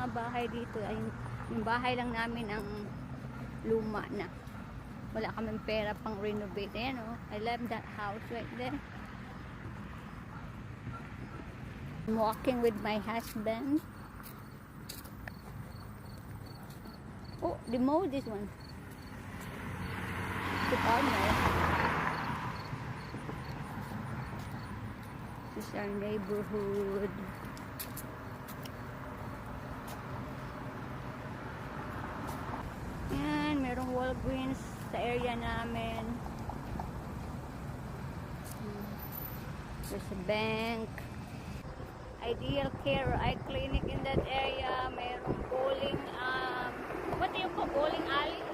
mga bahay dito ay yung bahay lang namin ang luma na. Wala kaming pera pang renovate. Ayan oh, I love that house right there. I'm walking with my husband. Oh, they mowed this one. The farmer. This is our neighborhood. Ayan, merong Walgreens sa area namin. There's a bank. Ideal Care Eye Clinic in that area. Merong bowling, what do you call bowling alley?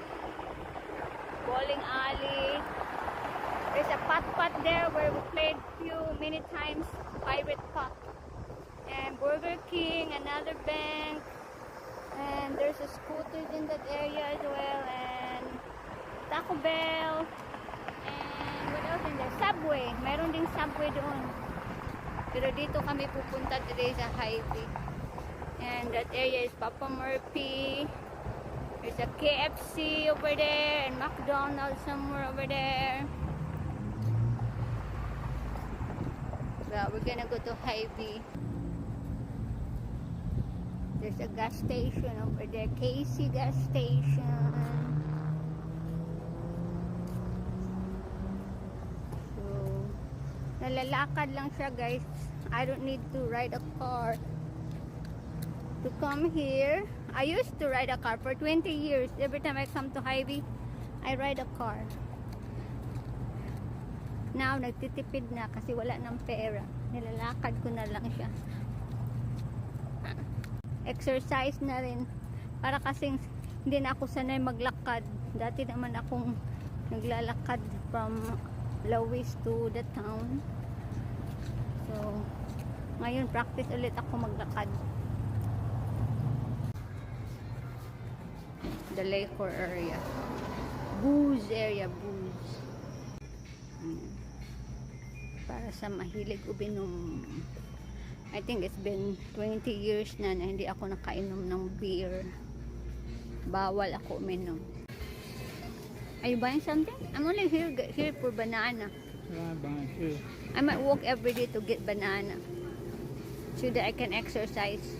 Bowling alley. There's a pot there where we played many times. Pirate Pot. And Burger King, another bank. And there's a scooter in that area as well. And Taco Bell. And what else in there? Subway. Meron ding Subway doon. Pero dito kami pupunta today sa highway. And that area is Papa Murphy. There's a KFC over there. And McDonald's somewhere over there. So we're gonna go to highway. There's a gas station over there. Casey gas station. So, nalalakad lang siya guys. I don't need to ride a car to come here. I used to ride a car for 20 years. Every time I come to highway, I ride a car. Now, nagtitipid na kasi wala ng pera. Nilalakad ko na lang siya. Exercise na rin. Para kasing hindi na ako sanay maglakad. Dati naman akong naglalakad from Lawis to the town. So, ngayon practice ulit ako maglakad. The Lakeshore area. Booze area, booze. Para sa mahilig uminom. I think it's been 20 years na hindi ako nakainom ng beer. Bawal ako uminom. Are you buying something? I'm only here for banana. Yeah, I'm buying too. I might walk every day to get banana. So that I can exercise.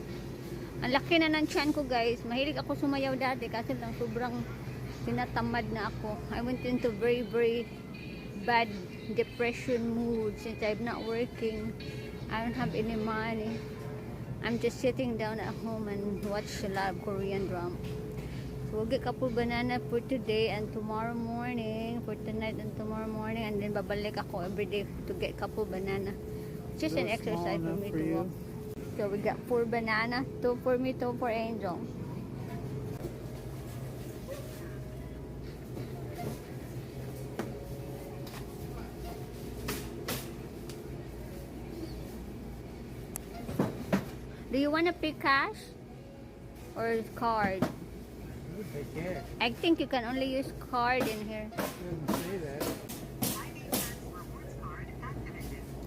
Ang laki na ng tiyan ko guys. Mahilig ako sumayaw dati kasi lang sobrang tinatamad na ako. I went into very bad depression mood since I'm not working. I don't have any money. I'm just sitting down at home and watch a lot of Korean drama. So we'll get couple banana for today and tomorrow morning, for tonight and tomorrow morning, and then babalik ako every day to get couple banana. It's just an exercise for me to walk. So we got 4 banana, 2 for me, 2 for Angel. Do you want to pay cash or card? You take care. I think you can only use card in here. Doesn't say that.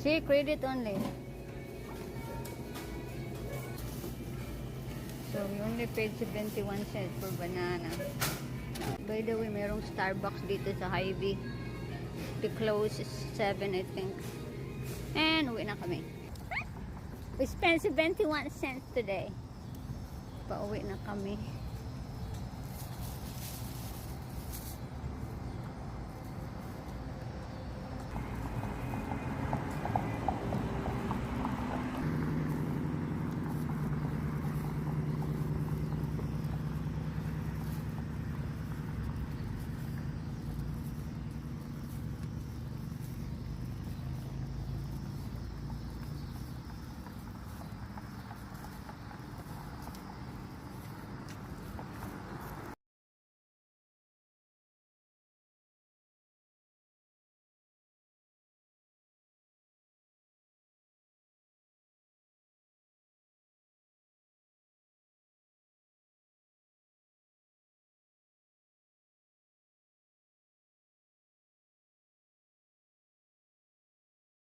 See, credit only. So we only paid 71 cents for banana. By the way, merong Starbucks dito sa highway. The close is 7 I think. And uwi na kami. We spent 71 cents today. Pauwi na kami.